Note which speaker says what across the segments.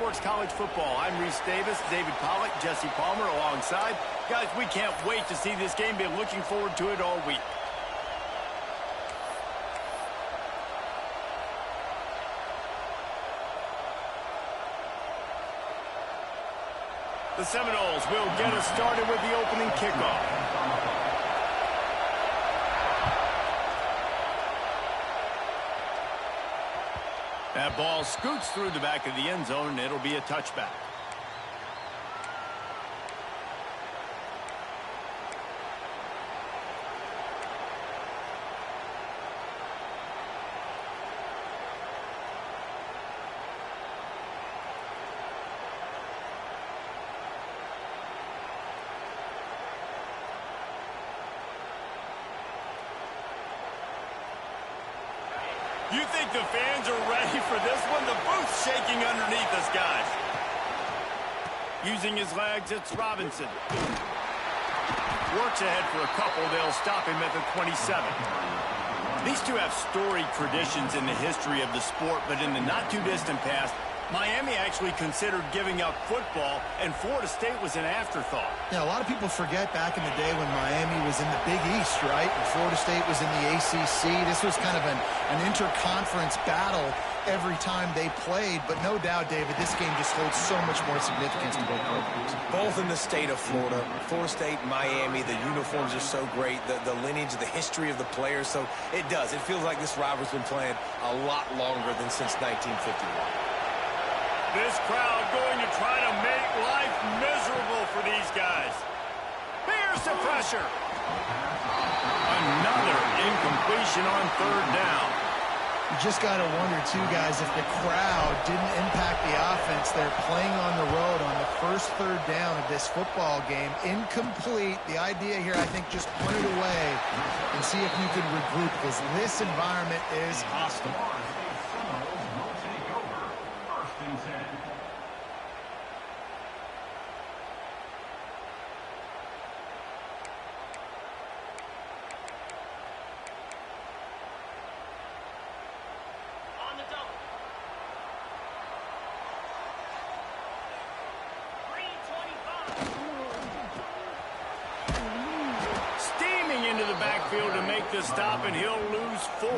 Speaker 1: Sports College Football. I'm Reese Davis, David Pollack, Jesse Palmer alongside. Guys, we can't wait to see this game. Been looking forward to it all week. The Seminoles will get us started with the opening kickoff. That ball scoots through the back of the end zone, and it'll be a touchback. You think the fans are ready for this one? The booth's shaking underneath us, guys. Using his legs, it's Robinson. Works ahead for a couple. They'll stop him at the 27. These two have storied traditions in the history of the sport, but in the not-too-distant past, Miami actually considered giving up football, and Florida State was an afterthought.
Speaker 2: Yeah, a lot of people forget back in the day when Miami was in the Big East, right? And Florida State was in the ACC. This was kind of an interconference battle every time they played. But no doubt, David, this game just holds so much more significance to both programs.
Speaker 3: Both in the state of Florida. Florida State, Miami, the uniforms are so great. The lineage, the history of the players. So it does. It feels like this rivalry's been playing a lot longer than since 1951.
Speaker 1: This crowd going to try to make life miserable for these guys. Here's the pressure. Another incompletion on third down.
Speaker 2: You just got to wonder, too, guys, if the crowd didn't impact the offense. They're playing on the road on the first third down of this football game. Incomplete. The idea here, I think, just punt it away and see if you can regroup, because this environment is hostile.
Speaker 1: To make the stop, and he'll lose 4.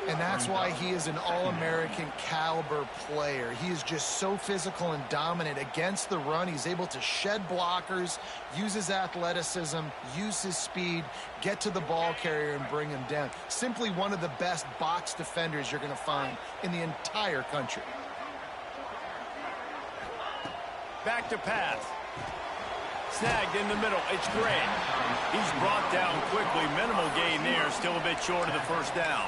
Speaker 2: And that's why he is an All-American caliber player. He is just so physical and dominant against the run. He's able to shed blockers, use his athleticism, use his speed, get to the ball carrier and bring him down. Simply one of the best box defenders you're going to find in the entire country.
Speaker 1: Back to pass. Snagged in the middle. It's Gray. He's brought down quickly. Minimal gain there. Still a bit short of the first down.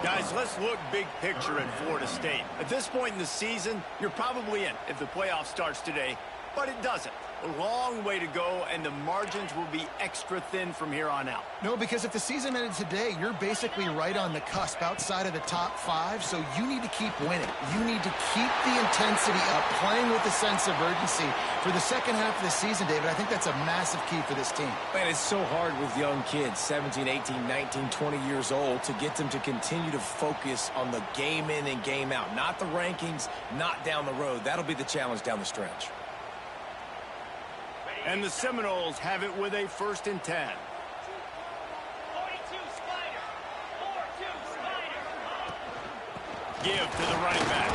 Speaker 1: Guys, let's look big picture at Florida State. At this point in the season, you're probably in if the playoff starts today, but it doesn't. A long way to go, and the margins will be extra thin from here on out.
Speaker 2: No, because if the season ended today, you're basically right on the cusp outside of the top 5, so you need to keep winning. You need to keep the intensity up, playing with a sense of urgency. For the second half of the season, David, I think that's a massive key for this team.
Speaker 3: Man, it's so hard with young kids, 17, 18, 19, 20 years old, to get them to continue to focus on the game in and game out. Not the rankings, not down the road. That'll be the challenge down the stretch.
Speaker 1: And the Seminoles have it with a 1st and 10.
Speaker 4: 42 Spider. 4-2 Spider.
Speaker 1: Give to the running back.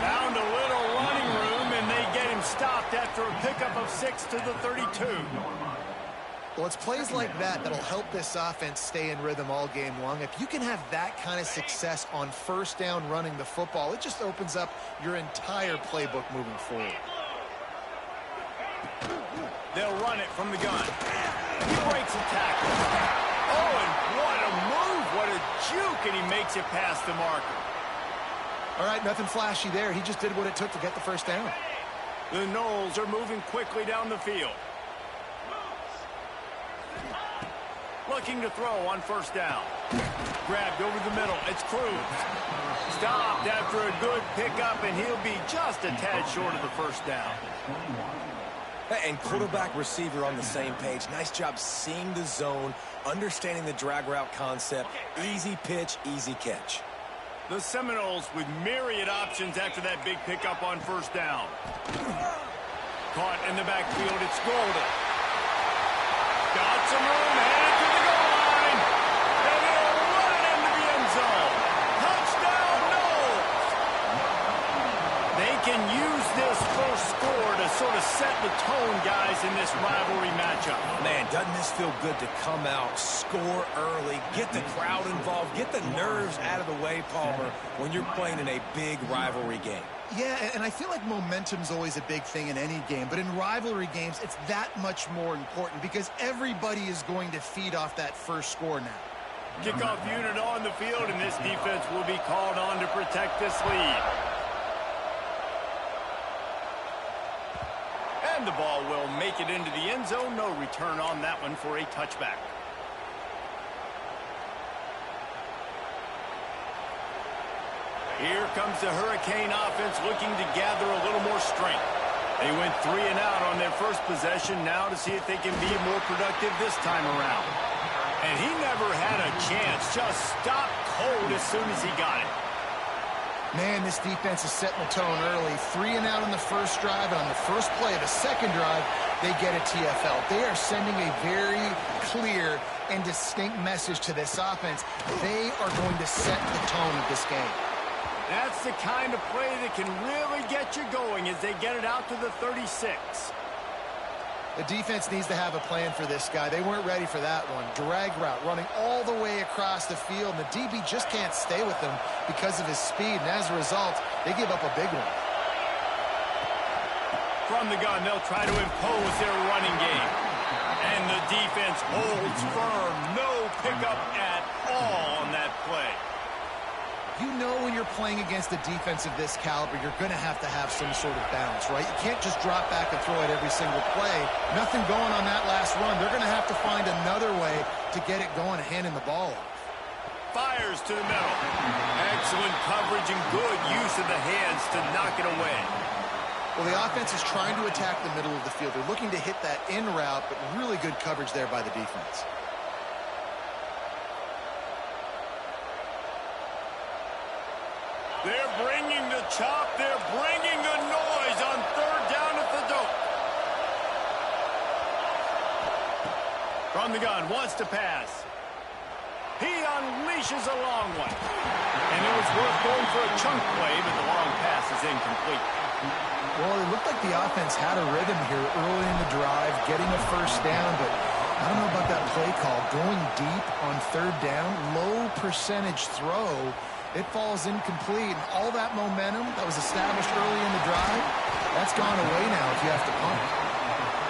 Speaker 1: Found a little running room, and they get him stopped after a pickup of 6 to the 32.
Speaker 2: Well, it's plays like that that'll help this offense stay in rhythm all game long. If you can have that kind of success on first down running the football, it just opens up your entire playbook moving forward.
Speaker 1: They'll run it from the gun. He breaks a tackle. Oh, and what a move. What a juke, and he makes it past the marker.
Speaker 2: All right, nothing flashy there. He just did what it took to get the first down.
Speaker 1: The Noles are moving quickly down the field. Looking to throw on first down. Grabbed over the middle. It's Cruz. Stopped after a good pickup, and he'll be just a tad short of the first down.
Speaker 3: And quarterback receiver on the same page. Nice job seeing the zone, understanding the drag route concept. Easy pitch, easy catch.
Speaker 1: The Seminoles with myriad options after that big pickup on first down. Caught in the backfield, it's Golden. Got some room, headed to the goal line. And they'll run it into the end zone. Touchdown, Noles! They can use this first score to sort of set the tone, guys, in this rivalry matchup.
Speaker 3: Man, doesn't this feel good to come out, score early, get the crowd involved, get the nerves out of the way, Palmer, when you're playing in a big rivalry game.
Speaker 2: Yeah, and I feel like momentum's always a big thing in any game, but in rivalry games, it's that much more important because everybody is going to feed off that first score now.
Speaker 1: Kickoff unit on the field, and this defense will be called on to protect this lead. And the ball will make it into the end zone. No return on that one for a touchback. Here comes the Hurricane offense looking to gather a little more strength. They went 3 and out on their first possession, now to see if they can be more productive this time around. And he never had a chance, just stopped cold as soon as he got it.
Speaker 2: Man, this defense is setting the tone early. 3 and out on the first drive, and on the first play of the second drive, they get a TFL. They are sending a very clear and distinct message to this offense. They are going to set the tone of this game.
Speaker 1: That's the kind of play that can really get you going as they get it out to the 36.
Speaker 2: The defense needs to have a plan for this guy. They weren't ready for that one. Drag route, running all the way across the field, and the DB just can't stay with him because of his speed, and as a result, they give up a big one.
Speaker 1: From the gun, they'll try to impose their running game. And the defense holds firm. No pickup at all on that play.
Speaker 2: You know when you're playing against a defense of this caliber, you're going to have some sort of balance, right? You can't just drop back and throw it every single play. Nothing going on that last run. They're going to have to find another way to get it going, handing the ball off.
Speaker 1: Fires to the middle. Excellent coverage and good use of the hands to knock it away.
Speaker 2: Well, the offense is trying to attack the middle of the field. They're looking to hit that in route, but really good coverage there by the defense.
Speaker 1: They're bringing the chop. They're bringing the noise on third down at the dope. From the gun, wants to pass. He unleashes a long one. And it was worth going for a chunk play, but the long pass is incomplete.
Speaker 2: Well, it looked like the offense had a rhythm here early in the drive, getting a first down, but I don't know about that play call. Going deep on third down, low percentage throw. It falls incomplete, and all that momentum that was established early in the drive, that's gone away now if you have to punt.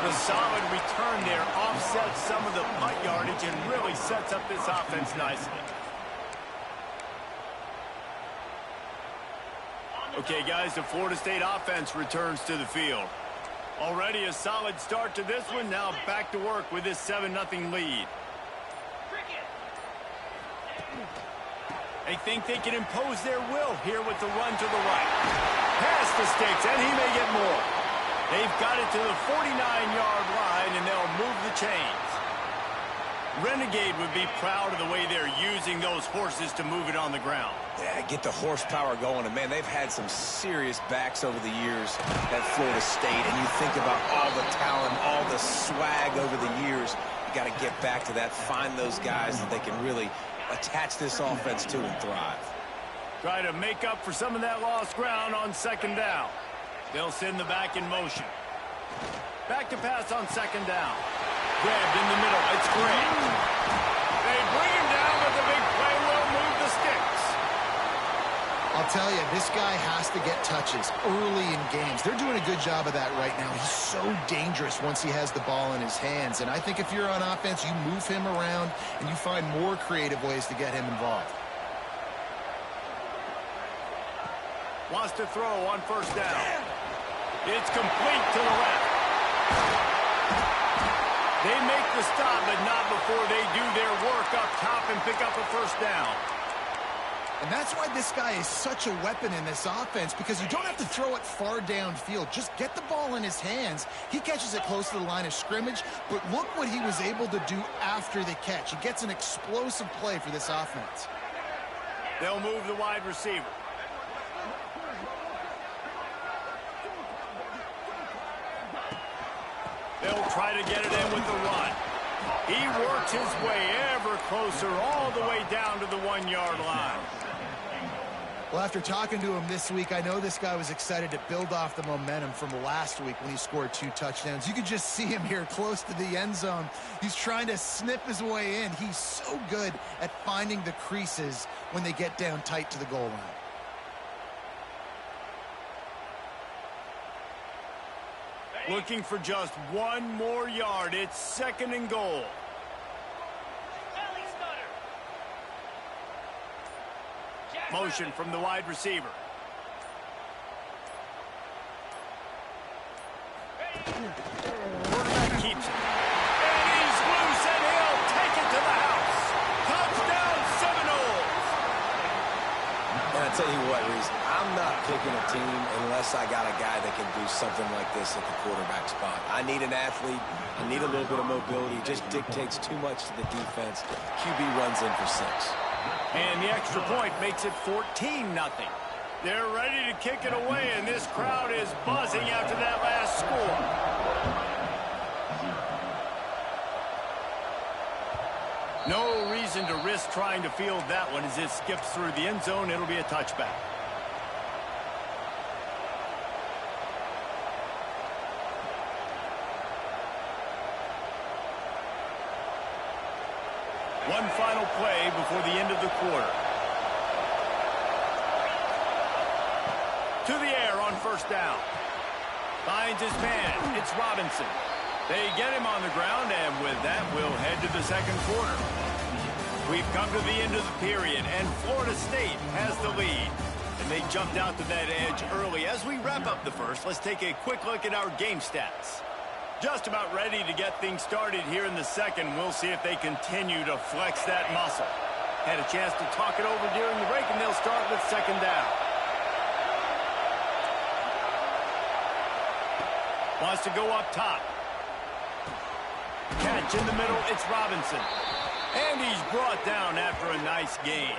Speaker 1: The solid return there offsets some of the punt yardage and really sets up this offense nicely. Okay, guys, the Florida State offense returns to the field. Already a solid start to this one. Now back to work with this 7-0 lead. They think they can impose their will here with the run to the right. Pass the sticks, and he may get more. They've got it to the 49-yard line, and they'll move the chains. Renegade would be proud of the way they're using those horses to move it on the ground.
Speaker 3: Yeah, get the horsepower going. And, man, they've had some serious backs over the years at Florida State. And you think about all the talent, all the swag over the years. You got to get back to that, find those guys that they can really attach this offense to and thrive.
Speaker 1: Try to make up for some of that lost ground on second down. They'll send the back in motion. Back to pass on second down. Grabbed in the middle. It's great. They bring him down, but the big play will move the sticks.
Speaker 2: I'll tell you, this guy has to get touches early in games. They're doing a good job of that right now. He's so dangerous once he has the ball in his hands. And I think if you're on offense, you move him around and you find more creative ways to get him involved.
Speaker 1: Wants to throw on first down. It's complete to the left. They make the stop, but not before they do their work up top and pick up a first down.
Speaker 2: And that's why this guy is such a weapon in this offense, because you don't have to throw it far downfield. Just get the ball in his hands. He catches it close to the line of scrimmage, but look what he was able to do after the catch. He gets an explosive play for this offense.
Speaker 1: They'll move the wide receiver. They'll try to get it in with the run. He works his way ever closer all the way down to the 1-yard line.
Speaker 2: Well, after talking to him this week, I know this guy was excited to build off the momentum from last week when he scored 2 touchdowns. You could just see him here close to the end zone. He's trying to snip his way in. He's so good at finding the creases when they get down tight to the goal line.
Speaker 1: Looking for just 1 more yard. It's 2nd and goal. Motion from the wide receiver. Quarterback keeps it. And he's loose, and he'll take it to the house. Touchdown, Seminoles.
Speaker 3: And I tell you what, Reese, I'm not picking a team unless I got a guy that can do something like this at the quarterback spot. I need an athlete. I need a little bit of mobility. It just dictates too much to the defense. QB runs in for 6.
Speaker 1: And the extra point makes it 14-0. They're ready to kick it away, and this crowd is buzzing after that last score. No reason to risk trying to field that one as it skips through the end zone. It'll be a touchback. One final play before the end of the quarter. To the air on 1st down. Finds his man. It's Robinson. They get him on the ground, and with that, we'll head to the 2nd quarter. We've come to the end of the period, and Florida State has the lead. And they jumped out to that edge early. As we wrap up the first, let's take a quick look at our game stats. Just about ready to get things started here in the 2nd. We'll see if they continue to flex that muscle. Had a chance to talk it over during the break, and they'll start with 2nd down. Wants to go up top. Catch in the middle, it's Robinson. And he's brought down after a nice gain.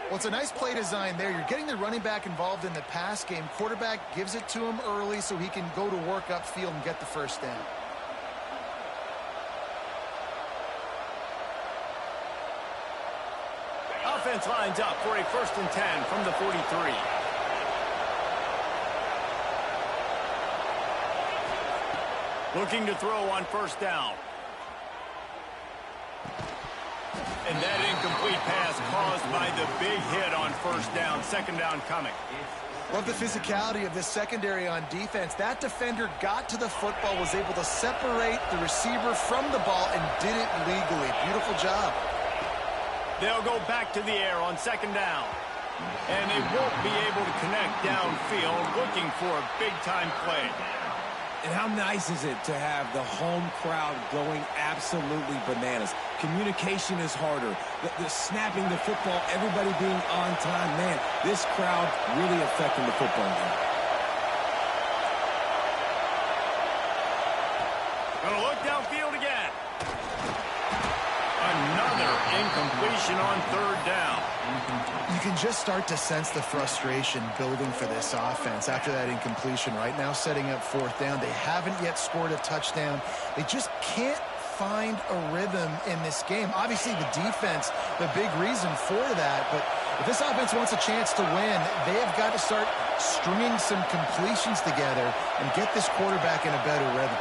Speaker 2: Well, it's a nice play design there. You're getting the running back involved in the pass game. Quarterback gives it to him early so he can go to work upfield and get the 1st down.
Speaker 1: Offense lines up for a 1st and 10 from the 43. Looking to throw on 1st down. And that incomplete pass caused by the big hit on 1st down. 2nd down coming.
Speaker 2: Love the physicality of this secondary on defense. That defender got to the football, was able to separate the receiver from the ball, and did it legally. Beautiful job.
Speaker 1: They'll go back to the air on 2nd down. And they won't be able to connect downfield, looking for a big-time play.
Speaker 3: And how nice is it to have the home crowd going absolutely bananas? Communication is harder. The snapping the football, everybody being on time. Man, this crowd really affecting the football game.
Speaker 1: Gonna look downfield again. Another incompletion on 3rd down.
Speaker 2: You can just start to sense the frustration building for this offense after that incompletion. Right now setting up 4th down. They haven't yet scored a touchdown. They just can't find a rhythm in this game. Obviously the defense, the big reason for that, but if this offense wants a chance to win, they have got to start stringing some completions together and get this quarterback in a better rhythm.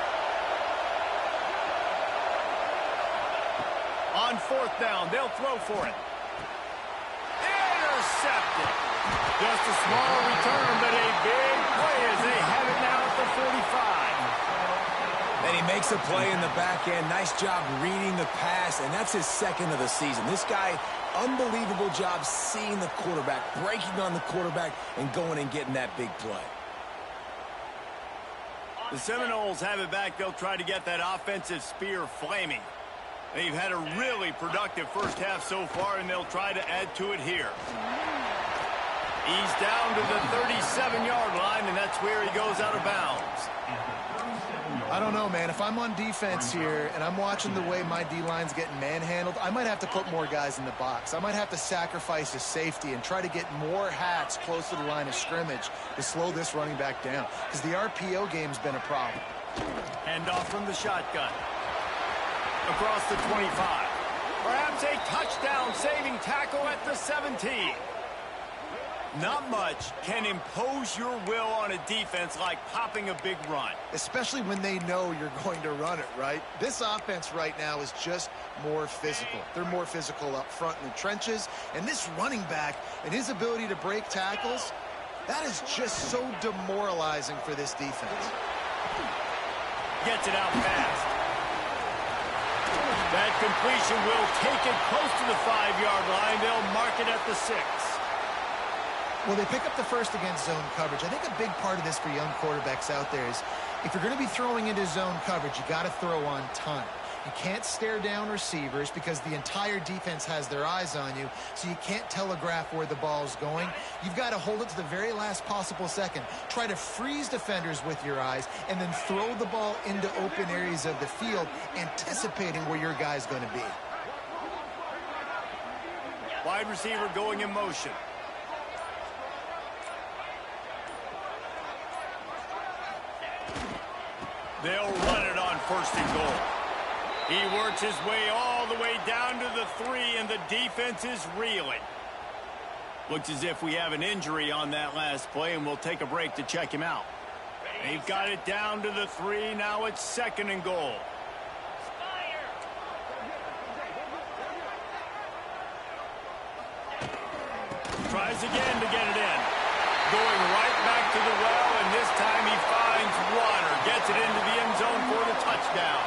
Speaker 1: On 4th down, they'll throw for it. Intercepted. Just a small return, but a big play as they have it now at the 45.
Speaker 3: And he makes a play in the back end. Nice job reading the pass, and that's his 2nd of the season. This guy, unbelievable job seeing the quarterback, breaking on the quarterback, and going and getting that big play.
Speaker 1: The Seminoles have it back. They'll try to get that offensive spear flaming. They've had a really productive 1st half so far, and they'll try to add to it here. He's down to the 37-yard line, and that's where he goes out of bounds.
Speaker 2: I don't know, man. If I'm on defense here and I'm watching the way my D-line's getting manhandled, I might have to put more guys in the box. I might have to sacrifice his safety and try to get more hats close to the line of scrimmage to slow this running back down, because the RPO game's been a problem.
Speaker 1: Hand off from the shotgun. Across the 25. Perhaps a touchdown-saving tackle at the 17. Not much can impose your will on a defense like popping a big run.
Speaker 2: Especially when they know you're going to run it, right? This offense right now is just more physical. They're more physical up front in the trenches. And this running back and his ability to break tackles, that is just so demoralizing for this defense.
Speaker 1: Gets it out fast. That completion will take it close to the 5-yard line. They'll mark it at the 6.
Speaker 2: Well, they pick up the first against zone coverage. I think a big part of this for young quarterbacks out there is if you're going to be throwing into zone coverage, you got to throw on time. You can't stare down receivers because the entire defense has their eyes on you, so you can't telegraph where the ball's going. You've got to hold it to the very last possible second. Try to freeze defenders with your eyes and then throw the ball into open areas of the field, anticipating where your guy's going to be.
Speaker 1: Wide receiver going in motion. They'll run it on 1st and goal. He works his way all the way down to the 3, and the defense is reeling. Looks as if we have an injury on that last play, and we'll take a break to check him out. They've got it down to the 3. Now it's 2nd and goal. Tries again to get it in. Going right back to the well, and this time he finds water. Gets it into the end zone for the touchdown.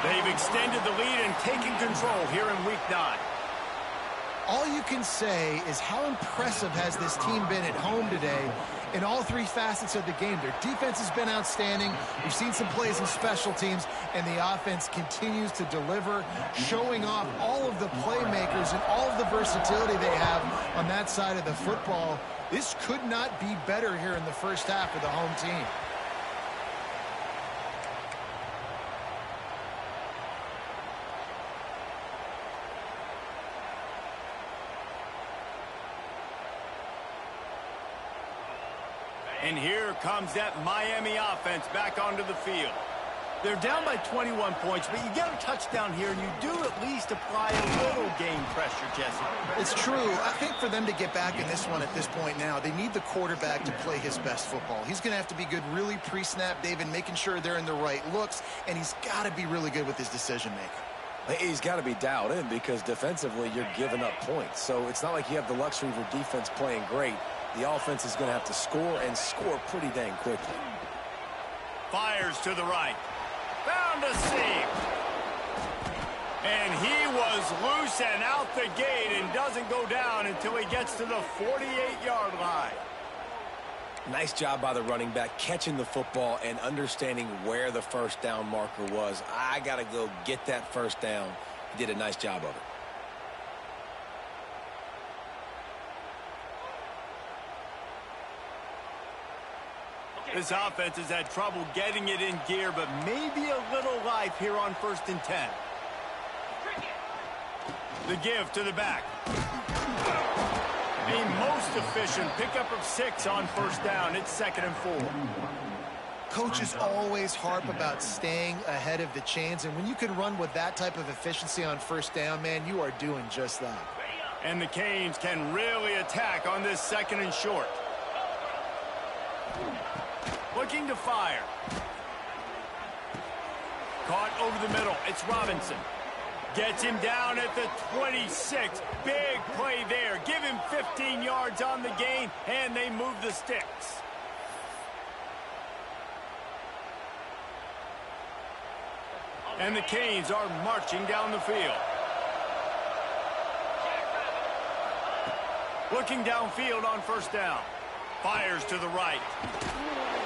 Speaker 1: They've extended the lead and taken control here in Week 9.
Speaker 2: All you can say is how impressive has this team been at home today in all 3 facets of the game. Their defense has been outstanding. We've seen some plays in special teams, and the offense continues to deliver, showing off all of the playmakers and all of the versatility they have on that side of the football. This could not be better here in the first half for the home team.
Speaker 1: And here comes that Miami offense back onto the field. They're down by 21 points, but you get a touchdown here, and you do at least apply a little game pressure, Jesse.
Speaker 2: It's true. I think for them to get back in this one at this point now, they need the quarterback to play his best football. He's going to have to be good really pre-snap, David, making sure they're in the right looks, and he's got to be really good with his decision-making.
Speaker 3: He's got to be dialed in because defensively you're giving up points. So it's not like you have the luxury of your defense playing great. The offense is going to have to score and score pretty dang quickly.
Speaker 1: Fires to the right. Found a seam. And he was loose and out the gate and doesn't go down until he gets to the 48-yard line.
Speaker 3: Nice job by the running back catching the football and understanding where the first down marker was. I got to go get that first down. He did a nice job of it.
Speaker 1: This offense has had trouble getting it in gear, but maybe a little life here on 1st and 10. The give to the back. A most efficient pickup of 6 on 1st down. It's 2nd and 4.
Speaker 2: Coaches always harp about staying ahead of the chains, and when you can run with that type of efficiency on 1st down, man, you are doing just that.
Speaker 1: And the Canes can really attack on this 2nd and short. Looking to fire. Caught over the middle. It's Robinson. Gets him down at the 26. Big play there. Give him 15 yards on the gain, and they move the sticks. And the Canes are marching down the field. Looking downfield on 1st down. Fires to the right.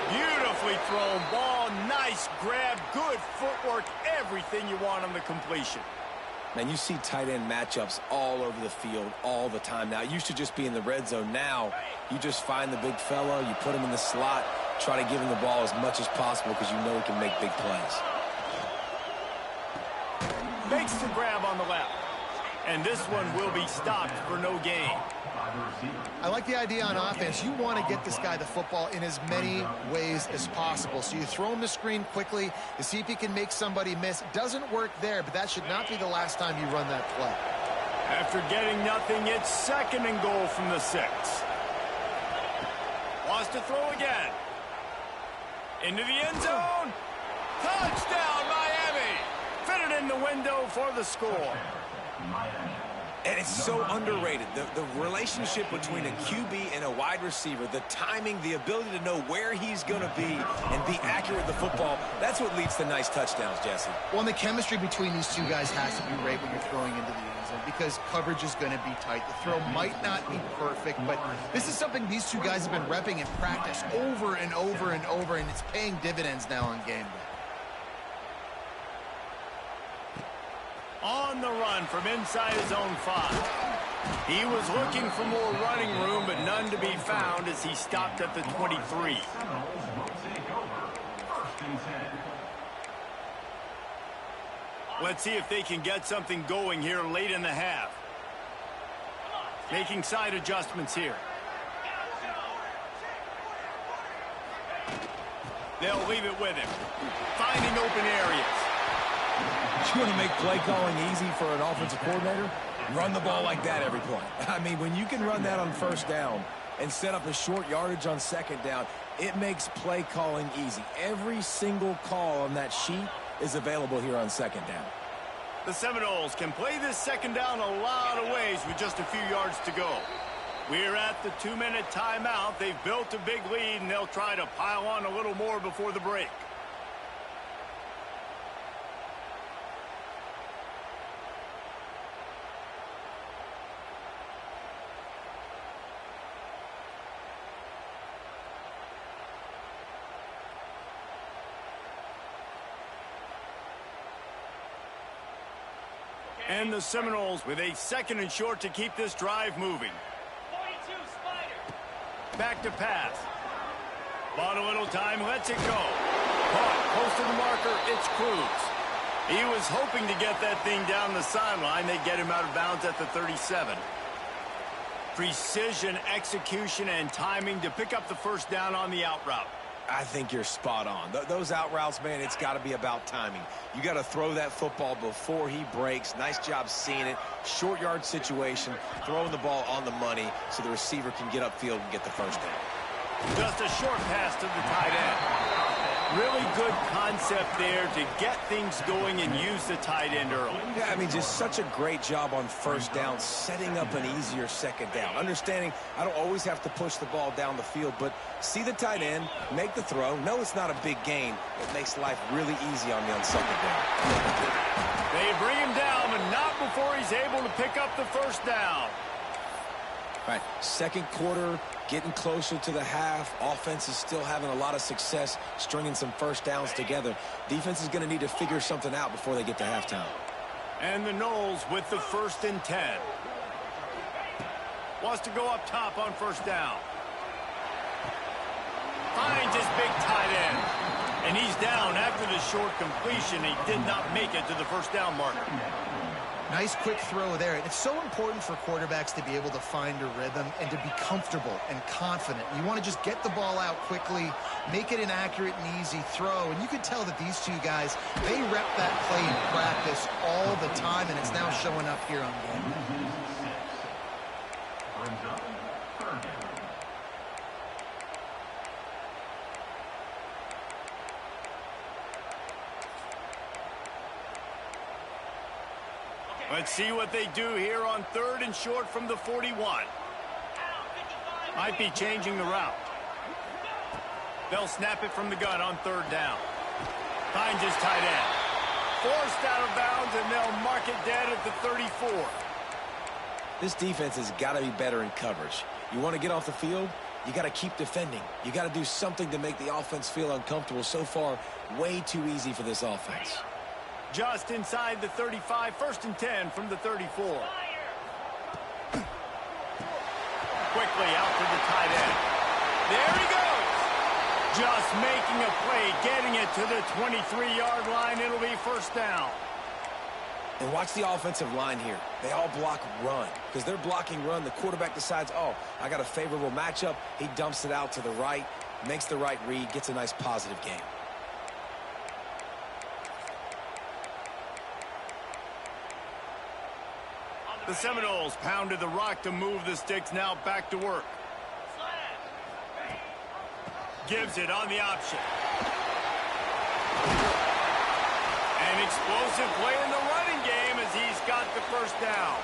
Speaker 1: Beautifully thrown ball. Nice grab. Good footwork. Everything you want on the completion.
Speaker 3: Man, you see tight end matchups all over the field all the time now. It used to just be in the red zone. Now, you just find the big fella, you put him in the slot, Try to give him the ball as much as possible because you know he can make big plays.
Speaker 1: Makes the grab on the left. And this one will be stopped for no gain.
Speaker 2: I like the idea on offense. You want to get this guy the football in as many ways as possible. So you throw him the screen quickly to see if he can make somebody miss. Doesn't work there, but that should not be the last time you run that play.
Speaker 1: After getting nothing, it's 2nd and goal from the 6. Wants to throw again. Into the end zone. Touchdown, Miami. Fitted in the window for the score.
Speaker 3: And it's so underrated. The relationship between a QB and a wide receiver, the timing, the ability to know where he's going to be and be accurate with the football, that's what leads to nice touchdowns, Jesse.
Speaker 2: Well, and the chemistry between these two guys has to be right when you're throwing into the end zone because coverage is going to be tight. The throw might not be perfect, but this is something these two guys have been repping in practice over and over and over, and it's paying dividends now on game day.
Speaker 1: On the run from inside his own 5. He was looking for more running room, but none to be found as he stopped at the 23. Let's see if they can get something going here late in the half. Making side adjustments here. They'll leave it with him. Finding open areas.
Speaker 3: You want to make play calling easy for an offensive coordinator? Run the ball like that every play. I mean, when you can run that on 1st down and set up a short yardage on 2nd down, it makes play calling easy. Every single call on that sheet is available here on 2nd down.
Speaker 1: The Seminoles can play this 2nd down a lot of ways with just a few yards to go. We're at the 2-minute timeout. They've built a big lead, and they'll try to pile on a little more before the break. And the Seminoles with a 2nd and short to keep this drive moving.
Speaker 4: 42 Spider.
Speaker 1: Back to pass. Bought a little time, lets it go. Caught, close to the marker, it's Cruz. He was hoping to get that thing down the sideline. They get him out of bounds at the 37. Precision, execution, and timing to pick up the 1st down on the out route.
Speaker 3: I think you're spot on. Those out routes, man, it's got to be about timing. You got to throw that football before he breaks. Nice job seeing it. Short yard situation, throwing the ball on the money so the receiver can get upfield and get the 1st down.
Speaker 1: Just a short pass to the tight end. Really good concept there to get things going and use the tight end early.
Speaker 3: Yeah, I mean, just such a great job on 1st down, setting up an easier 2nd down. Understanding I don't always have to push the ball down the field, but see the tight end, make the throw. No, it's not a big gain. It makes life really easy on me on 2nd down.
Speaker 1: They bring him down, but not before he's able to pick up the 1st down.
Speaker 3: All right, 2nd quarter, getting closer to the half. Offense is still having a lot of success stringing some 1st downs together. Defense is going to need to figure something out before they get to halftime.
Speaker 1: And the Noles with the 1st and 10. Wants to go up top on 1st down. Finds his big tight end. And he's down after the short completion. He did not make it to the 1st down marker.
Speaker 2: Nice quick throw there. It's so important for quarterbacks to be able to find a rhythm and to be comfortable and confident. You want to just get the ball out quickly, make it an accurate and easy throw. And you can tell that these two guys, they rep that play in practice all the time, and it's now showing up here on game.
Speaker 1: Let's see what they do here on 3rd and short from the 41. Might be changing the route. They'll snap it from the gun on 3rd down. Finds his tight end. Forced out of bounds, and they'll mark it dead at the 34.
Speaker 3: This defense has got to be better in coverage. You want to get off the field, you got to keep defending. You got to do something to make the offense feel uncomfortable. So far, way too easy for this offense.
Speaker 1: Just inside the 35, 1st and 10 from the 34. Quickly out to the tight end. There he goes. Just making a play, getting it to the 23-yard line. It'll be first down.
Speaker 3: And watch the offensive line here. They all block run. Because they're blocking run, the quarterback decides, oh, I got a favorable matchup. He dumps it out to the right, makes the right read, gets a nice positive game.
Speaker 1: The Seminoles pounded the rock to move the sticks, now back to work. Gives it on the option. An explosive play in the running game as he's got the first down.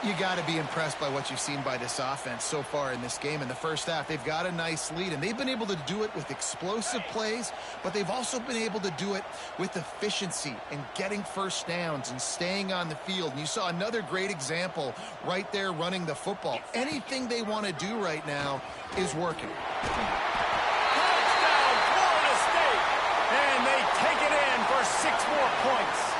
Speaker 2: You got to be impressed by what you've seen by this offense so far in this game. In the first half, they've got a nice lead, and they've been able to do it with explosive plays, but they've also been able to do it with efficiency and getting first downs and staying on the field. And you saw another great example right there running the football. Anything they want to do right now is working.
Speaker 1: Touchdown, Florida State! And they take it in for 6 more points.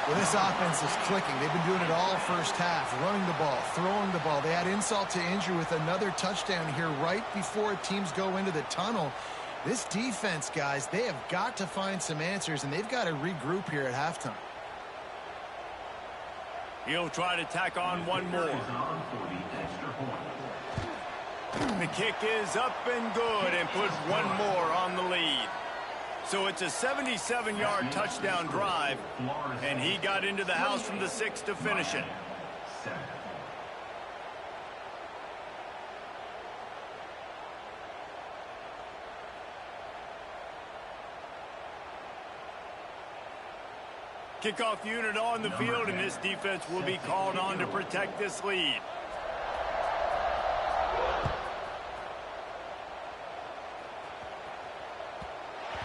Speaker 2: Well, this offense is clicking. They've been doing it all first half, running the ball, throwing the ball. They had insult to injury with another touchdown here right before teams go into the tunnel. This defense, guys, they have got to find some answers, and they've got to regroup here at halftime.
Speaker 1: He'll try to tack on one more. The kick is up and good and put one more on the lead. So it's a 77-yard touchdown drive, and he got into the house from the 6 to finish it. Kickoff unit on the field, and this defense will be called on to protect this lead.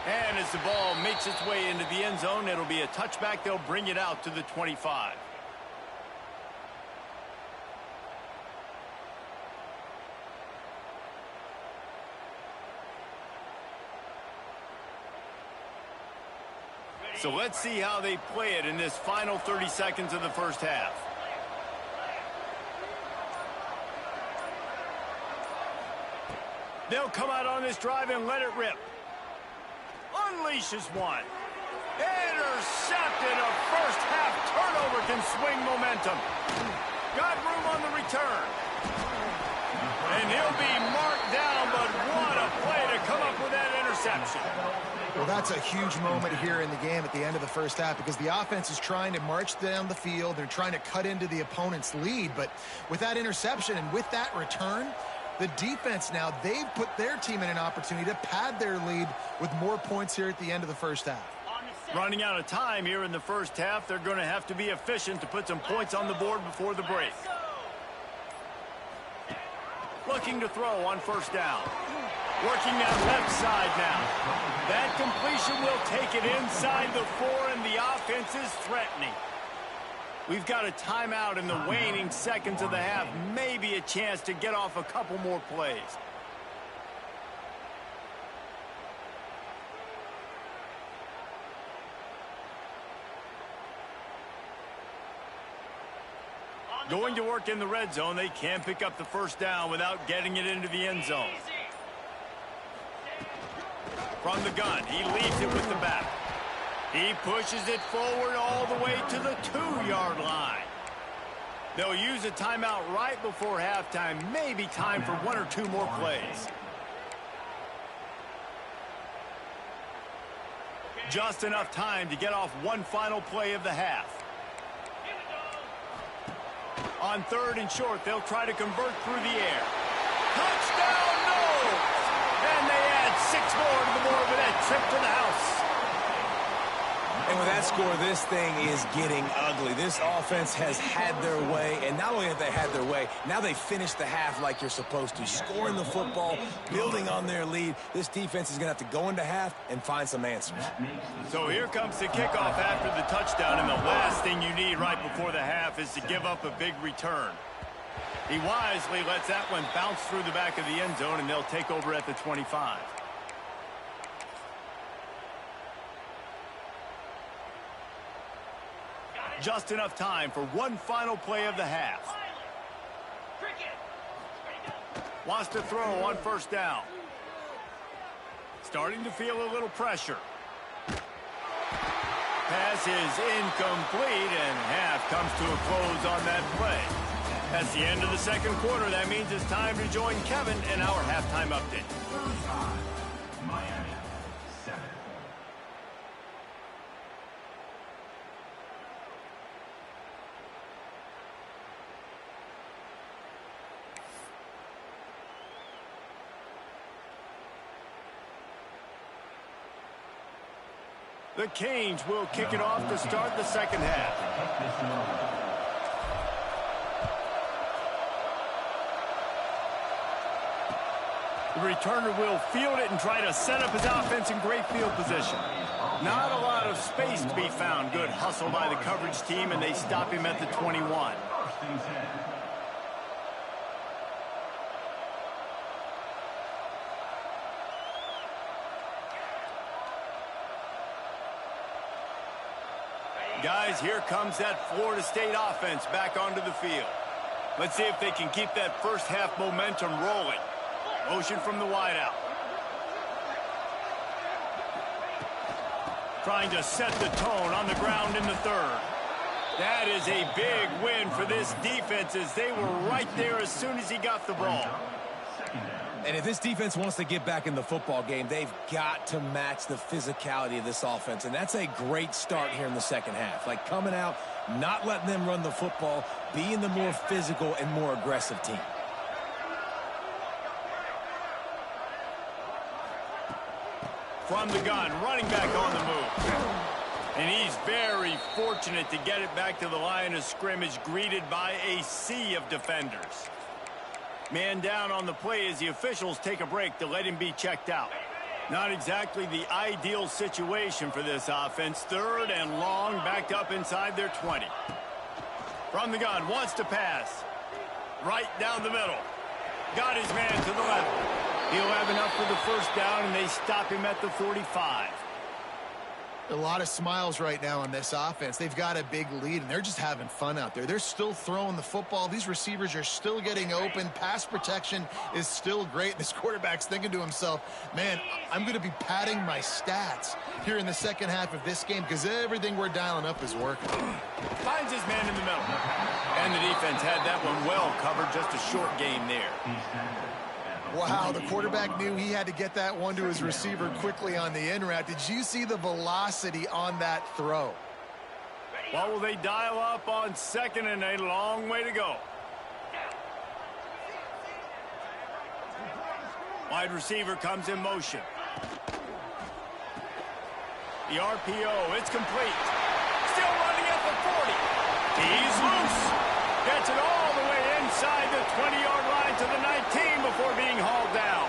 Speaker 1: And as the ball makes its way into the end zone, it'll be a touchback. They'll bring it out to the 25. So let's see how they play it in this final 30 seconds of the first half. They'll come out on this drive and let it rip. Unleashes one. Intercepted. A first half turnover can swing momentum. Got room on the return. And he'll be marked down, but what a play to come up with that interception.
Speaker 2: Well, that's a huge moment here in the game at the end of the first half because the offense is trying to march down the field. They're trying to cut into the opponent's lead, but with that interception and with that return, the defense now, they've put their team in an opportunity to pad their lead with more points here at the end of the first half.
Speaker 1: Running out of time here in the first half, they're going to have to be efficient to put some points on the board before the break. Looking to throw on first down. Working that left side now. That completion will take it inside the 4, and the offense is threatening. We've got a timeout in the waning seconds of the half. Maybe a chance to get off a couple more plays. Going to work in the red zone. They can pick up the first down without getting it into the end zone. From the gun, he leaves it with the back. He pushes it forward all the way to the 2-yard line. They'll use a timeout right before halftime. Maybe time for 1 or 2 more plays. Just enough time to get off one final play of the half. On 3rd and short, they'll try to convert through the air. Touchdown, no! And they add 6 more to the board with that trip to the house.
Speaker 3: And with that score, this thing is getting ugly. This offense has had their way, and not only have they had their way, now they finish the half like you're supposed to, scoring the football, building on their lead. This defense is going to have to go into half and find some answers.
Speaker 1: So here comes the kickoff after the touchdown, and the last thing you need right before the half is to give up a big return. He wisely lets that one bounce through the back of the end zone, and they'll take over at the 25. Just enough time for one final play of the half. Wants to throw on first down. Starting to feel a little pressure. Pass is incomplete, and half comes to a close on that play. That's the end of the second quarter. That means it's time to join Kevin in our halftime update.
Speaker 5: Miami, 7 points.
Speaker 1: The Canes will kick it off to start the second half. The returner will field it and try to set up his offense in great field position. Not a lot of space to be found. Good hustle by the coverage team, and they stop him at the 21. Guys, here comes that Florida State offense back onto the field. Let's see if they can keep that first half momentum rolling. Motion from the wideout. Trying to set the tone on the ground in the third. That is a big win for this defense, as they were right there as soon as he got the ball.
Speaker 3: And if this defense wants to get back in the football game, they've got to match the physicality of this offense. And that's a great start here in the second half. Like coming out, not letting them run the football, being the more physical and more aggressive team.
Speaker 1: From the gun, running back on the move. And he's very fortunate to get it back to the line of scrimmage, greeted by a sea of defenders. Man down on the play as the officials take a break to let him be checked out. Not exactly the ideal situation for this offense. Third and long, backed up inside their 20. From the gun, wants to pass. Right down the middle. Got his man to the left. He'll have enough for the first down, and they stop him at the 45.
Speaker 2: A lot of smiles right now on this offense. They've got a big lead, and they're just having fun out there. They're still throwing the football. These receivers are still getting open. Pass protection is still great. This quarterback's thinking to himself, man, I'm going to be padding my stats here in the second half of this game because everything we're dialing up is working.
Speaker 1: Finds his man in the middle. And the defense had that one well covered. Just a short game there.
Speaker 2: Wow, the quarterback knew he had to get that one to his receiver quickly on the in route. Did you see the velocity on that throw?
Speaker 1: Well, will they dial up on second and a long way to go? Wide receiver comes in motion. The RPO, it's complete. Still running at the 40. He's loose. Gets it all the way inside the 20-yard line to the 19 before being hauled down.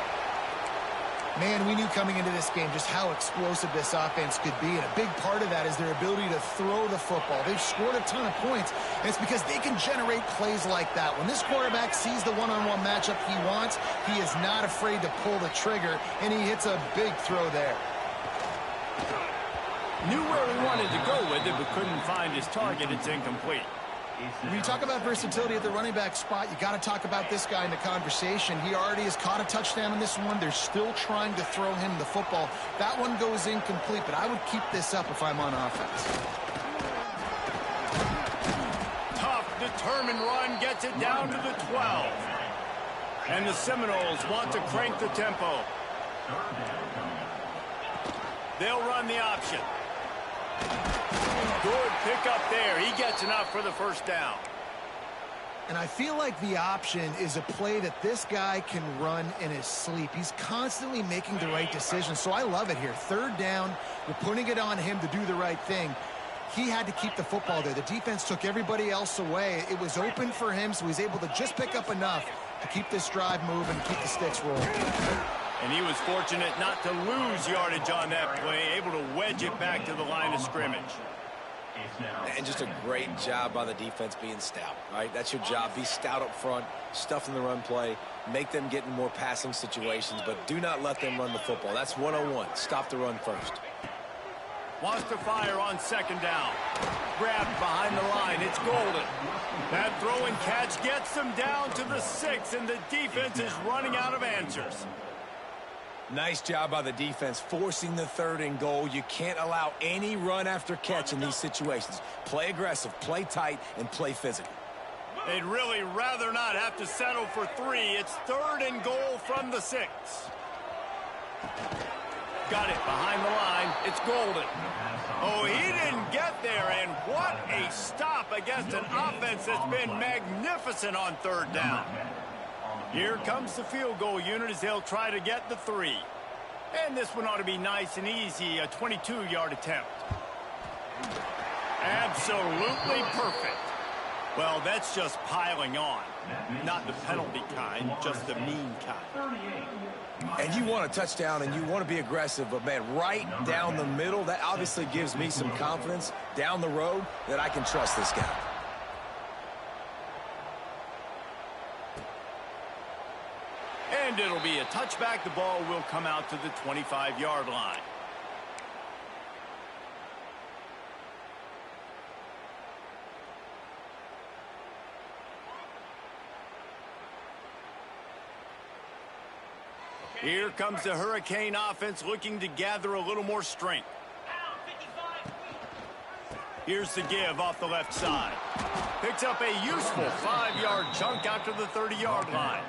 Speaker 2: Man, we knew coming into this game just how explosive this offense could be, and a big part of that is their ability to throw the football. They've scored a ton of points, and it's because they can generate plays like that. When this quarterback sees the one-on-one matchup he wants, he is not afraid to pull the trigger, and he hits a big throw there.
Speaker 1: Knew where he wanted to go with it, but couldn't find his target. It's incomplete.
Speaker 2: When you talk about versatility at the running back spot, you got to talk about this guy in the conversation. He already has caught a touchdown in this one. They're still trying to throw him the football. That one goes incomplete, but I would keep this up if I'm on offense.
Speaker 1: Tough, determined run gets it down to the 12. And the Seminoles want to crank the tempo. They'll run the option. Good pickup there. He gets enough for the first down.
Speaker 2: And I feel like the option is a play that this guy can run in his sleep. He's constantly making the right decision, so I love it here. Third down, we're putting it on him to do the right thing. He had to keep the football there. The defense took everybody else away. It was open for him, so he's able to just pick up enough to keep this drive moving and keep the sticks rolling.
Speaker 1: And he was fortunate not to lose yardage on that play, able to wedge it back to the line of scrimmage.
Speaker 3: And just a great job by the defense being stout, right? That's your job. Be stout up front, stuff in the run play, make them get in more passing situations, but do not let them run the football. That's 101. Stop the run first.
Speaker 1: Wants to fire on second down. Grabbed behind the line. It's Golden. That throw and catch gets them down to the 6, and the defense is running out of answers.
Speaker 3: Nice job by the defense forcing the 3rd and goal. You can't allow any run after catch in these situations. Play aggressive, play tight, and play physical.
Speaker 1: They'd really rather not have to settle for 3. It's 3rd and goal from the 6. Got it behind the line. It's Golden. Oh, he didn't get there, and what a stop against an offense that's been magnificent on 3rd down. Here comes the field goal unit as they'll try to get the 3. And this one ought to be nice and easy, a 22-yard attempt. Absolutely perfect. Well, that's just piling on. Not the penalty kind, just the mean kind.
Speaker 3: And you want a touchdown and you want to be aggressive, but, man, right down the middle, that obviously gives me some confidence down the road that I can trust this guy.
Speaker 1: And it'll be a touchback. The ball will come out to the 25-yard line. Here comes the Hurricane offense looking to gather a little more strength. Here's the give off the left side. Picks up a useful 5-yard chunk out to the 30-yard line.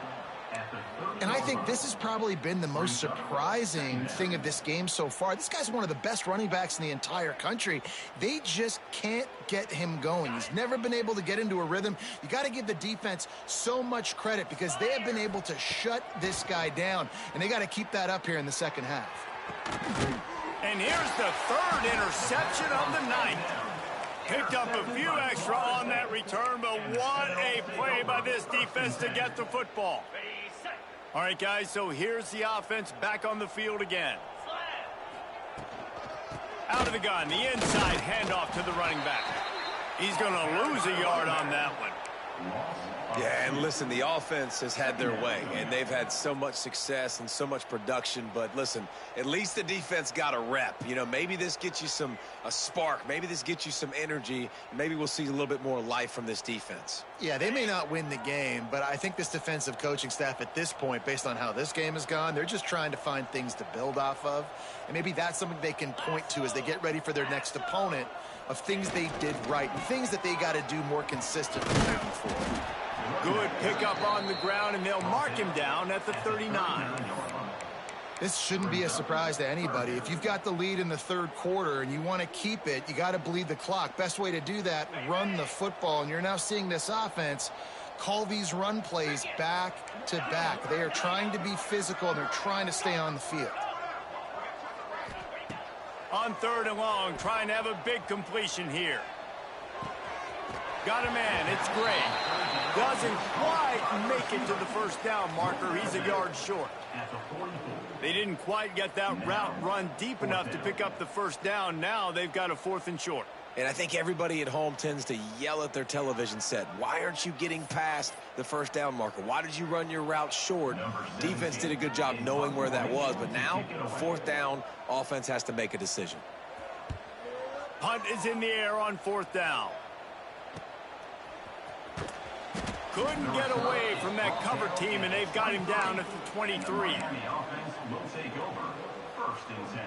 Speaker 2: And I think this has probably been the most surprising thing of this game so far. This guy's one of the best running backs in the entire country. They just can't get him going. He's never been able to get into a rhythm. You got to give the defense so much credit because they have been able to shut this guy down, and they got to keep that up here in the second half.
Speaker 1: And here's the 3rd interception of the night. Picked up a few extra on that return, but what a play by this defense to get the football. All right, guys, so here's the offense back on the field again. Out of the gun, the inside handoff to the running back. He's going to lose a yard on that one.
Speaker 3: Yeah, and listen, the offense has had their way, and they've had so much success and so much production. But listen, at least the defense got a rep. You know, maybe this gets you a spark. Maybe this gets you some energy. Maybe we'll see a little bit more life from this defense.
Speaker 2: Yeah, they may not win the game, but I think this defensive coaching staff at this point, based on how this game has gone, they're just trying to find things to build off of. And maybe that's something they can point to as they get ready for their next opponent of things they did right and things that they got to do more consistently moving forward.
Speaker 1: Good pickup on the ground, and they'll mark him down at the 39.
Speaker 2: This shouldn't be a surprise to anybody. If you've got the lead in the 3rd quarter and you want to keep it, you got to bleed the clock. Best way to do that, run the football. And you're now seeing this offense call these run plays back to back. They are trying to be physical, and they're trying to stay on the field.
Speaker 1: On 3rd and long, trying to have a big completion here. Got a man, it's Gray. Doesn't quite make it to the 1st down marker. He's a yard short. They didn't quite get that route run deep enough to pick up the 1st down. Now they've got a 4th and short.
Speaker 3: And I think everybody at home tends to yell at their television set, why aren't you getting past the 1st down marker? Why did you run your route short? Defense did a good job knowing where that was, but now 4th down, offense has to make a decision.
Speaker 1: Punt is in the air on 4th down. Couldn't get away from that cover team, and they've got him down at the 23.
Speaker 5: The offense will take over 1st and 10.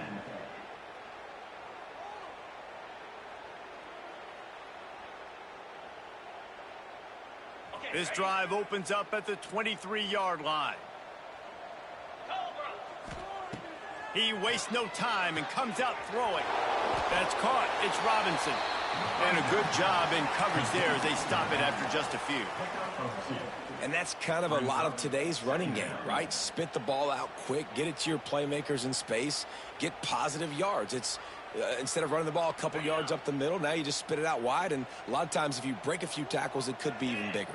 Speaker 1: This drive opens up at the 23-yard line. He wastes no time and comes out throwing. That's caught. It's Robinson. And a good job in coverage there as they stop it after just a few.
Speaker 3: And that's kind of a lot of today's running game, right? Spit the ball out quick, get it to your playmakers in space, get positive yards. It's instead of running the ball a couple yards up the middle, now you just spit it out wide, and a lot of times if you break a few tackles, it could be even bigger.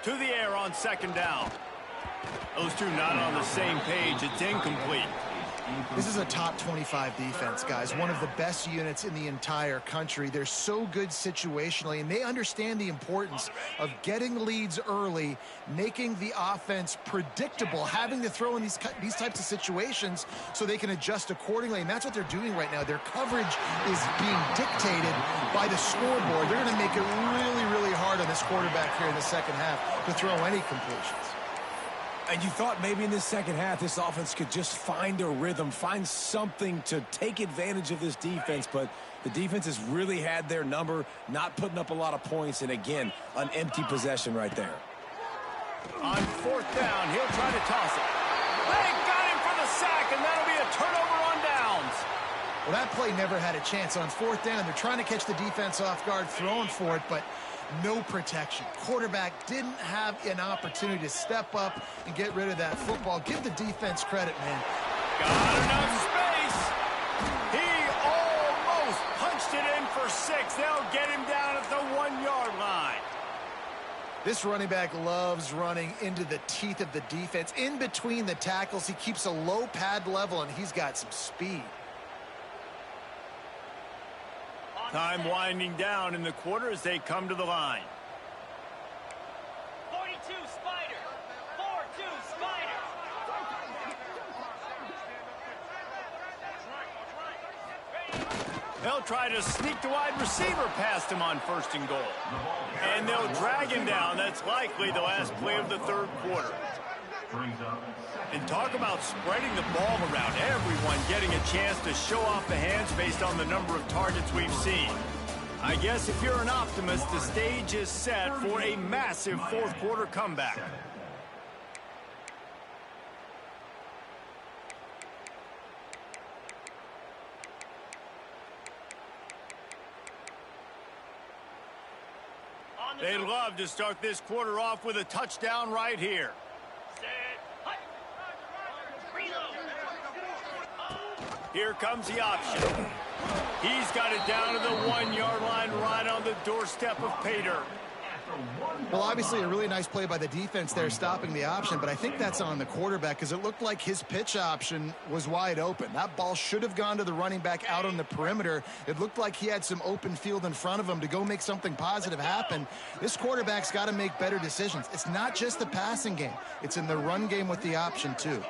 Speaker 1: To the air on 2nd down. Those two not on the same page. It's incomplete.
Speaker 2: This is a top 25 defense, guys. One of the best units in the entire country. They're so good situationally, and they understand the importance of getting leads early, making the offense predictable, having to throw in these types of situations so they can adjust accordingly, and that's what they're doing right now. Their coverage is being dictated by the scoreboard. They're going to make it really, really hard on this quarterback here in the second half to throw any completions.
Speaker 3: And you thought maybe in this second half this offense could just find a rhythm, find something to take advantage of this defense, but the defense has really had their number, not putting up a lot of points, and again, an empty possession right there.
Speaker 1: On fourth down, he'll try to toss it. They got him for the sack, and that'll be a turnover on downs.
Speaker 2: Well, that play never had a chance. On fourth down, they're trying to catch the defense off guard, throwing for it, but no protection. Quarterback didn't have an opportunity to step up and get rid of that football. Give the defense credit, man.
Speaker 1: Got enough space. He almost punched it in for 6. They'll get him down at the 1-yard line.
Speaker 2: This running back loves running into the teeth of the defense. In between the tackles, he keeps a low pad level, and he's got some speed.
Speaker 1: Time winding down in the quarter as they come to the line.
Speaker 4: 42 Spider. 4-2 Spider.
Speaker 1: They'll try to sneak the wide receiver past him on 1st and goal. And they'll drag him down. That's likely the last play of the third quarter. And talk about spreading the ball around. Everyone getting a chance to show off the hands based on the number of targets we've seen. I guess if you're an optimist, the stage is set for a massive fourth quarter comeback. They'd love to start this quarter off with a touchdown right here. Here comes the option. He's got it down to the 1-yard line, right on the doorstep of Pater.
Speaker 2: Well, obviously a really nice play by the defense there, stopping the option, but I think that's on the quarterback because it looked like his pitch option was wide open. That ball should have gone to the running back out on the perimeter. It looked like he had some open field in front of him to go make something positive happen. This quarterback's got to make better decisions. It's not just the passing game. It's in the run game with the option, too.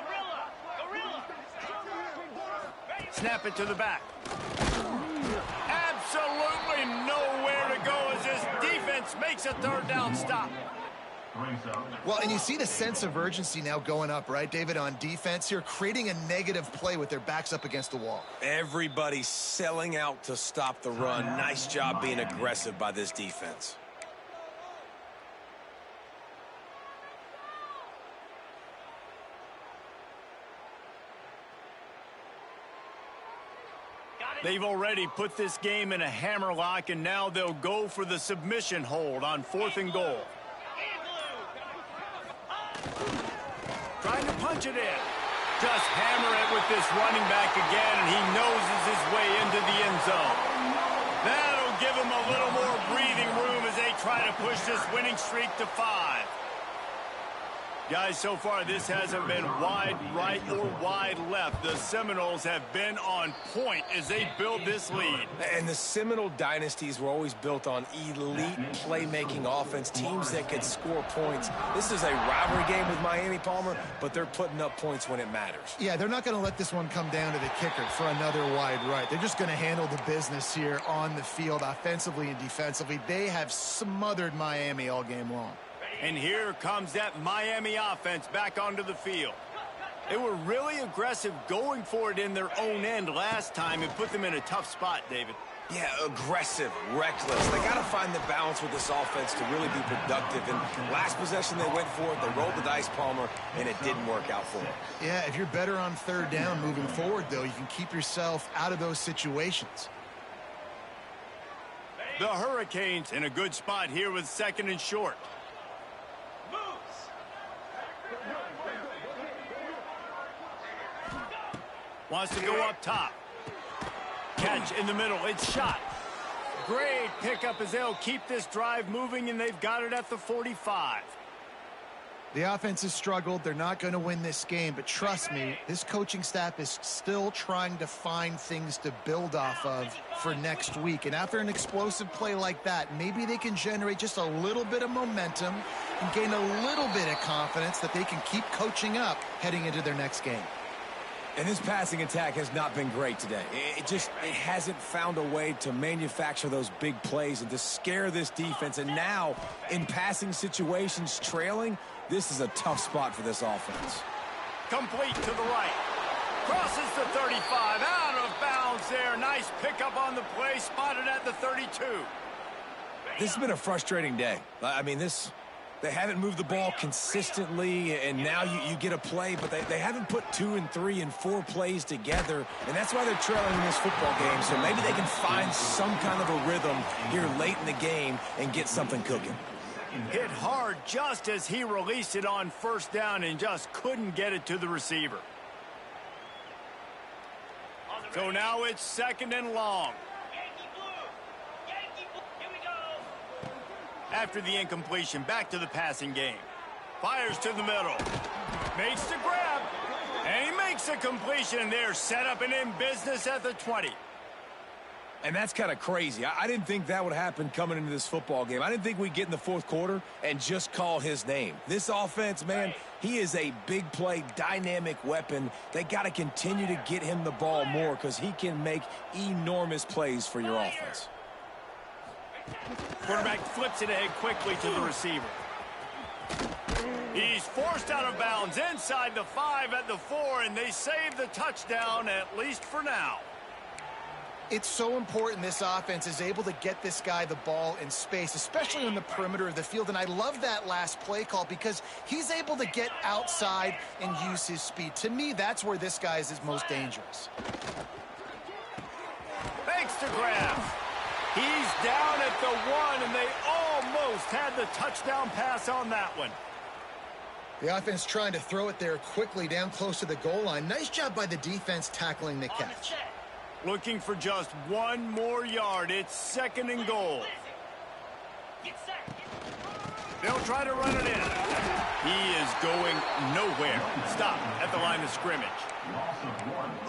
Speaker 1: Snap it to the back. Absolutely nowhere to go as this defense makes a third down stop.
Speaker 2: Well, and you see the sense of urgency now going up, right, David, on defense here, creating a negative play with their backs up against the wall.
Speaker 3: Everybody's selling out to stop the run. Nice job being aggressive by this defense.
Speaker 1: They've already put this game in a hammerlock, and now they'll go for the submission hold on 4th and goal. Trying to punch it in. Just hammer it with this running back again, and he noses his way into the end zone. That'll give him a little more breathing room as they try to push this winning streak to 5. Guys, so far this hasn't been wide right or wide left. The Seminoles have been on point as they build this lead.
Speaker 3: And the Seminole dynasties were always built on elite playmaking offense, teams that could score points. This is a rivalry game with Miami, Palmer, but they're putting up points when it matters.
Speaker 2: Yeah, they're not going to let this one come down to the kicker for another wide right. They're just going to handle the business here on the field, offensively and defensively. They have smothered Miami all game long.
Speaker 1: And here comes that Miami offense back onto the field. They were really aggressive going for it in their own end last time and put them in a tough spot, David.
Speaker 3: Yeah, aggressive, reckless. They got to find the balance with this offense to really be productive. And last possession they went for it, they rolled the dice, Palmer, and it didn't work out for them.
Speaker 2: Yeah, if you're better on 3rd down moving forward, though, you can keep yourself out of those situations.
Speaker 1: The Hurricanes in a good spot here with 2nd and short. Wants to go up top. Catch in the middle. It's shot. Great pickup as they'll keep this drive moving, and they've got it at the 45.
Speaker 2: The offense has struggled. They're not going to win this game, but trust me, this coaching staff is still trying to find things to build off of for next week. And after an explosive play like that, maybe they can generate just a little bit of momentum and gain a little bit of confidence that they can keep coaching up heading into their next game.
Speaker 3: And this passing attack has not been great today. It hasn't found a way to manufacture those big plays and to scare this defense. And now, in passing situations, trailing, this is a tough spot for this offense.
Speaker 1: Complete to the right. Crosses the 35. Out of bounds there. Nice pickup on the play. Spotted at the 32.
Speaker 3: This has been a frustrating day. I mean, they haven't moved the ball consistently, and now you get a play, but they haven't put 2 and 3 and 4 plays together, and that's why they're trailing in this football game. So maybe they can find some kind of a rhythm here late in the game and get something cooking.
Speaker 1: Hit hard just as he released it on first down and just couldn't get it to the receiver. So now it's 2nd and long. After the incompletion, back to the passing game. Fires to the middle. Makes the grab. And he makes a completion there. Set up and in business at the 20.
Speaker 3: And that's kind of crazy. I didn't think that would happen coming into this football game. I didn't think we'd get in the 4th quarter and just call his name. This offense, man, he is a big play, dynamic weapon. They got to continue to get him the ball more because he can make enormous plays for your offense.
Speaker 1: Quarterback flips it ahead quickly to the receiver. He's forced out of bounds inside the 5 at the 4, and they save the touchdown, at least for now.
Speaker 2: It's so important this offense is able to get this guy the ball in space, especially on the perimeter of the field. And I love that last play call because he's able to get outside and use his speed. To me, that's where this guy is his most dangerous.
Speaker 1: Thanks to Graf. He's down at the 1, and they almost had the touchdown pass on that one.
Speaker 2: The offense trying to throw it there quickly down close to the goal line. Nice job by the defense tackling the catch.
Speaker 1: Looking for just 1 more yard. It's 2nd and goal. They'll try to run it in. He is going nowhere. Stop at the line of scrimmage.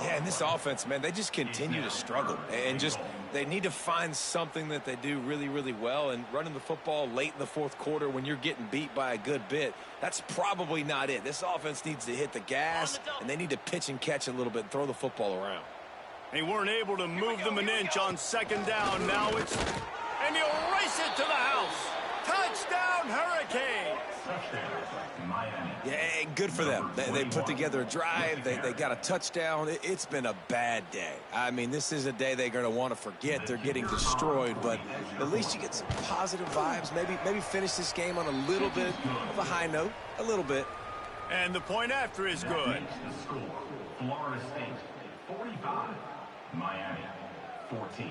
Speaker 3: Yeah, and this offense, man, they just continue to struggle. And they need to find something that they do really, really well. And running the football late in the 4th quarter when you're getting beat by a good bit, that's probably not it. This offense needs to hit the gas, and they need to pitch and catch a little bit and throw the football around.
Speaker 1: They weren't able to move them an inch on 2nd down. Now it's... and he'll race it to the house. Touchdown, Hurricanes.
Speaker 3: Yeah, good for them. They put together a drive. They got a touchdown. It's been a bad day. I mean, this is a day they're going to want to forget. They're getting destroyed, but at least you get some positive vibes. Maybe finish this game on a little bit of a high note. A little bit.
Speaker 1: And the point after is good.
Speaker 5: The score, Florida State 45, Miami 14.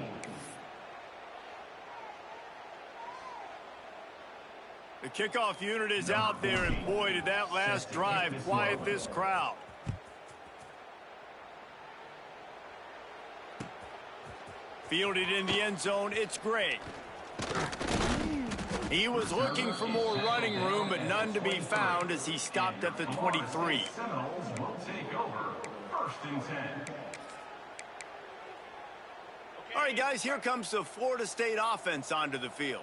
Speaker 1: The kickoff unit is out there, and boy, did that last drive quiet this crowd. Fielded in the end zone, it's Gray. He was looking for more running room, but none to be found as he stopped at the 23.
Speaker 5: Seminoles will take over 1st and 10.
Speaker 1: All right, guys, here comes the Florida State offense onto the field.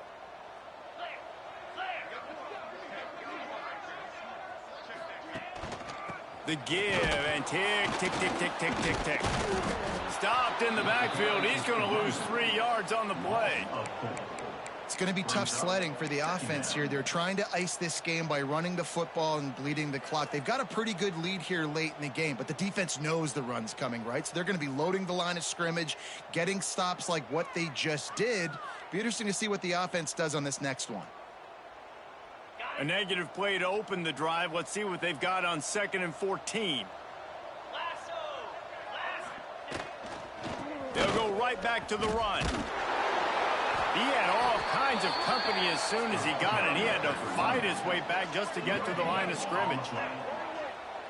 Speaker 1: The give, and tick, tick, tick, tick, tick, tick, tick. Stopped in the backfield. He's going to lose 3 yards on the play.
Speaker 2: It's going to be tough sledding for the offense here. They're trying to ice this game by running the football and bleeding the clock. They've got a pretty good lead here late in the game, but the defense knows the run's coming, right? So they're going to be loading the line of scrimmage, getting stops like what they just did. Be interesting to see what the offense does on this next one.
Speaker 1: A negative play to open the drive. Let's see what they've got on 2nd and 14. They'll go right back to the run. He had all kinds of company as soon as he got it. He had to fight his way back just to get to the line of scrimmage.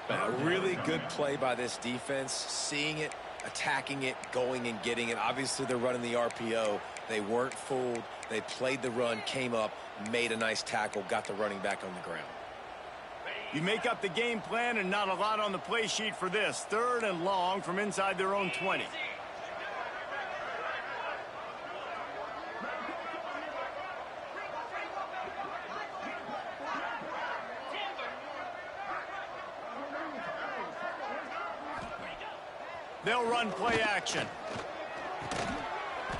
Speaker 3: A really good play by this defense, seeing it, attacking it, going and getting it. Obviously, they're running the RPO. They weren't fooled. They played the run, came up, made a nice tackle, got the running back on the ground.
Speaker 1: You make up the game plan and not a lot on the play sheet for this. 3rd and long from inside their own 20. They'll run play action.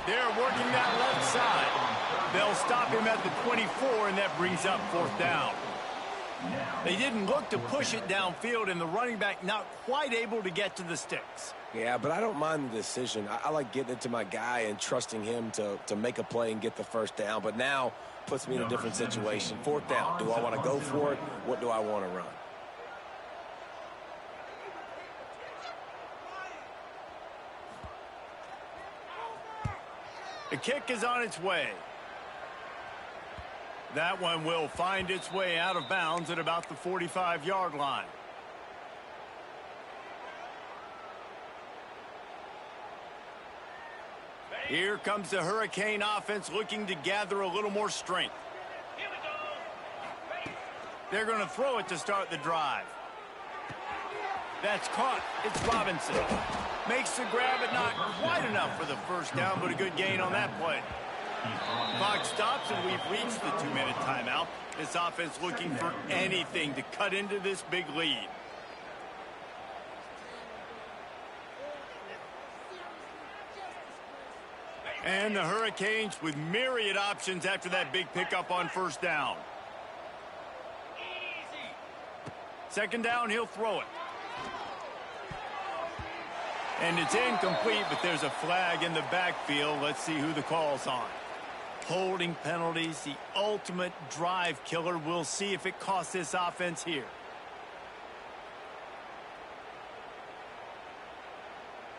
Speaker 1: They're working that left side. They'll stop him at the 24, and that brings up 4th down. They didn't look to push it downfield, and the running back not quite able to get to the sticks.
Speaker 3: Yeah, but I don't mind the decision. I like getting it to my guy and trusting him to make a play and get the 1st down. But now puts me in a different situation. 4th down. Do I want to go for it? What do I want to run?
Speaker 1: The kick is on its way. That one will find its way out of bounds at about the 45-yard line. Here comes the Hurricane offense looking to gather a little more strength.
Speaker 4: Here we go. Ready.
Speaker 1: They're going to throw it to start the drive. That's caught. It's Robinson. Makes the grab, but not quite enough for the 1st down, but a good gain on that play. Clock stops, and we've reached the 2-minute timeout. This offense looking for anything to cut into this big lead. And the Hurricanes with myriad options after that big pickup on 1st down.
Speaker 4: Easy.
Speaker 1: 2nd down, he'll throw it. And it's incomplete, but there's a flag in the backfield. Let's see who the call's on. Holding penalties, the ultimate drive killer. We'll see if it costs this offense here.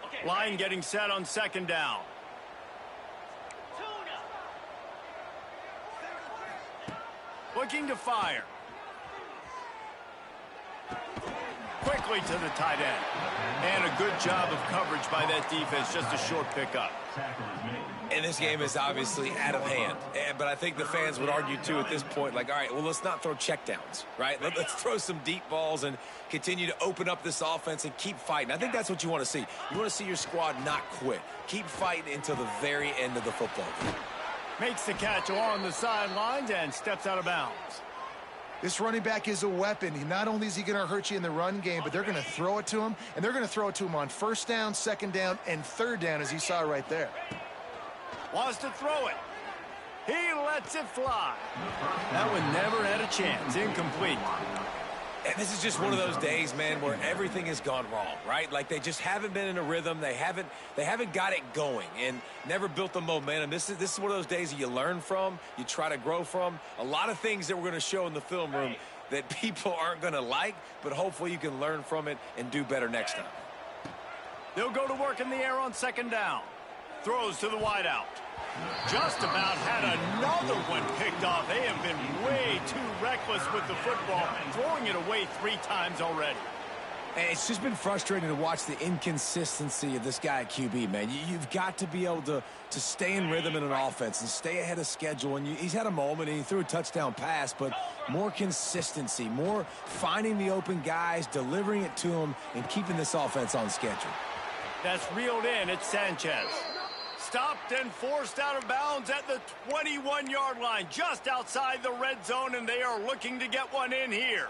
Speaker 4: Okay,
Speaker 1: Line
Speaker 4: ready.
Speaker 1: getting set on 2nd down.
Speaker 4: Tuna.
Speaker 1: Looking to fire. Quickly to the tight end. And a good job of coverage by that defense. Just a short pickup.
Speaker 3: And this game is obviously out of hand. But I think the fans would argue, too, at this point, like, all right, well, let's not throw checkdowns, right? Let's throw some deep balls and continue to open up this offense and keep fighting. I think that's what you want to see. You want to see your squad not quit. Keep fighting until the very end of the football game.
Speaker 1: Makes the catch along the sidelines and steps out of bounds.
Speaker 2: This running back is a weapon. Not only is he going to hurt you in the run game, but they're going to throw it to him, and they're going to throw it to him on 1st down, 2nd down, and 3rd down, as you saw right there.
Speaker 1: Wants to throw it. He lets it fly. That one never had a chance. Incomplete.
Speaker 3: And this is just one of those days, man, where everything has gone wrong, right? Like they just haven't been in a rhythm. They haven't got it going and never built the momentum. This is one of those days that you learn from, you try to grow from. A lot of things that we're going to show in the film room that people aren't going to like, but hopefully you can learn from it and do better next time.
Speaker 1: They'll go to work in the air on 2nd down. Throws to the wideout. Just about had another one picked off. They have been way too reckless with the football, throwing it away 3 times already.
Speaker 3: And it's just been frustrating to watch the inconsistency of this guy at QB, man. You've got to be able to stay in rhythm in an offense and stay ahead of schedule. And he's had a moment, and he threw a touchdown pass, but more consistency, more finding the open guys, delivering it to them, and keeping this offense on schedule.
Speaker 1: That's reeled in. It's Sanchez. Stopped and forced out of bounds at the 21-yard line, just outside the red zone, and they are looking to get one in here.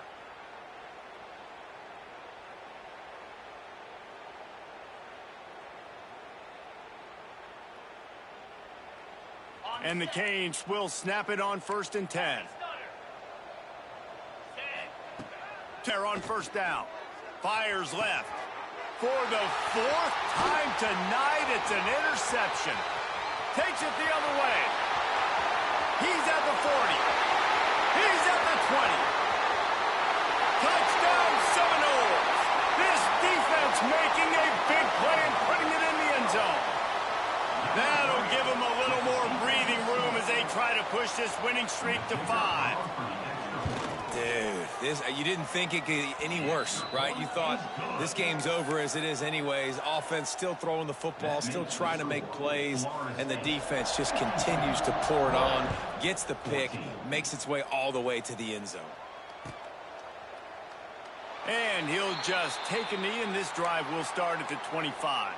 Speaker 1: And the Canes will snap it on 1st and 10. They're on 1st down. Fires left. For the 4th time tonight, it's an interception. Takes it the other way. He's at the 40. He's at the 20. Touchdown Seminoles. This defense making a big play and putting it in the end zone. That'll give them a little more breathing room as they try to push this winning streak to 5.
Speaker 3: Dude, you didn't think it could get any worse, right? You thought this game's over as it is anyways. Offense still throwing the football, still trying to make plays, and the defense just continues to pour it on, gets the pick, makes its way all the way to the end zone.
Speaker 1: And he'll just take a knee, and this drive will start at the 25.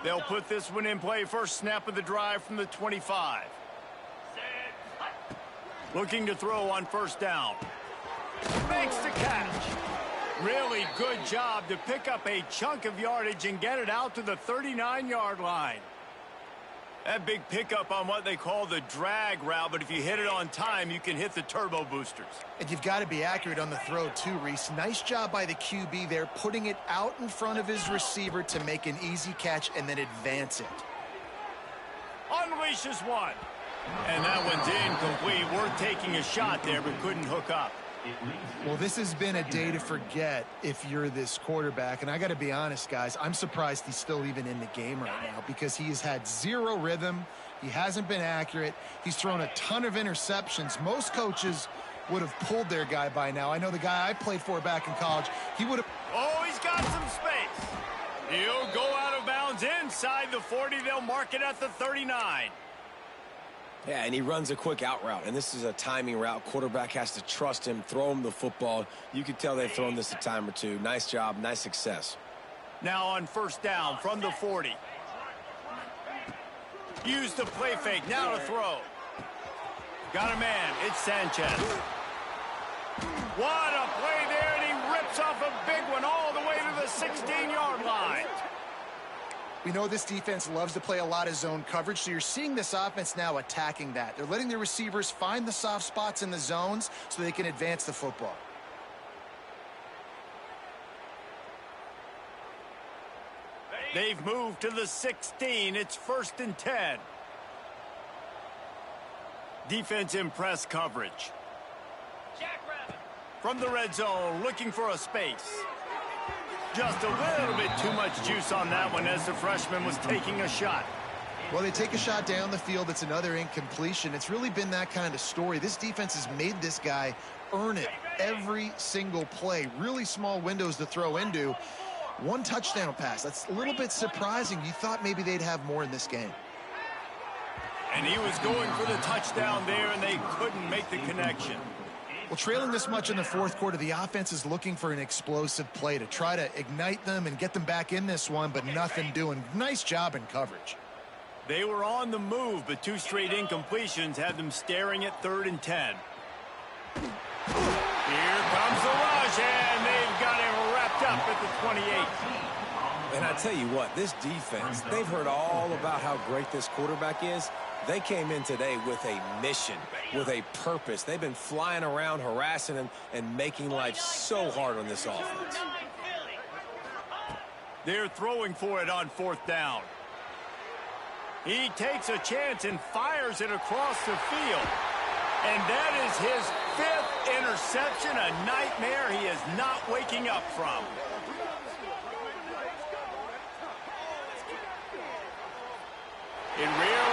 Speaker 1: They'll put this one in play. First snap of the drive from the 25.
Speaker 4: Set.
Speaker 1: Looking to throw on first down. Makes the catch. Really good job to pick up a chunk of yardage and get it out to the 39-yard line. That big pickup on what they call the drag route, but if you hit it on time, you can hit the turbo boosters.
Speaker 2: And you've got to be accurate on the throw too, Reese. Nice job by the QB there, putting it out in front of his receiver to make an easy catch and then advance it.
Speaker 1: Unleashes one. And that one's incomplete. Worth taking a shot there, but couldn't hook up.
Speaker 2: Well, this has been a day to forget if you're this quarterback. And I got to be honest, guys, I'm surprised he's still even in the game right now because he has had zero rhythm. He hasn't been accurate. He's thrown a ton of interceptions. Most coaches would have pulled their guy by now. I know the guy I played for back in college, he would have.
Speaker 1: Oh, he's got some space. He'll go out of bounds inside the 40. They'll mark it at the 39.
Speaker 3: Yeah, and he runs a quick out route, and this is a timing route. Quarterback has to trust him, throw him the football. You can tell they've thrown this a time or two. Nice job, nice success.
Speaker 1: Now on first down from the 40. Use the play fake, now to throw. Got a man, it's Sanchez. What a play there, and he rips off a big one all the way to the 16-yard line.
Speaker 2: We know this defense loves to play a lot of zone coverage, so you're seeing this offense now attacking that. They're letting their receivers find the soft spots in the zones so they can advance the football.
Speaker 1: They've moved to the 16. It's 1st and 10. Defense in press coverage. From the red zone, looking for a space. Just a little bit too much juice on that one as the freshman was taking a shot.
Speaker 2: Well, they take a shot down the field. It's another incompletion. It's really been that kind of story. This defense has made this guy earn it every single play. Really small windows to throw into. One touchdown pass. That's a little bit surprising. You thought maybe they'd have more in this game.
Speaker 1: And he was going for the touchdown there, and they couldn't make the connection.
Speaker 2: Well, trailing this much in the fourth quarter, the offense is looking for an explosive play to try to ignite them and get them back in this one, but nothing doing. Nice job in coverage.
Speaker 1: They were on the move, but two straight incompletions had them staring at 3rd and 10. Here comes the rush, and they've got him wrapped up at the 28.
Speaker 3: And I tell you what, this defense, they've heard all about how great this quarterback is. They came in today with a mission, with a purpose. They've been flying around, harassing him, and making life so hard on this offense.
Speaker 1: They're throwing for it on 4th down. He takes a chance and fires it across the field. And that is his 5th interception, a nightmare he is not waking up from. It really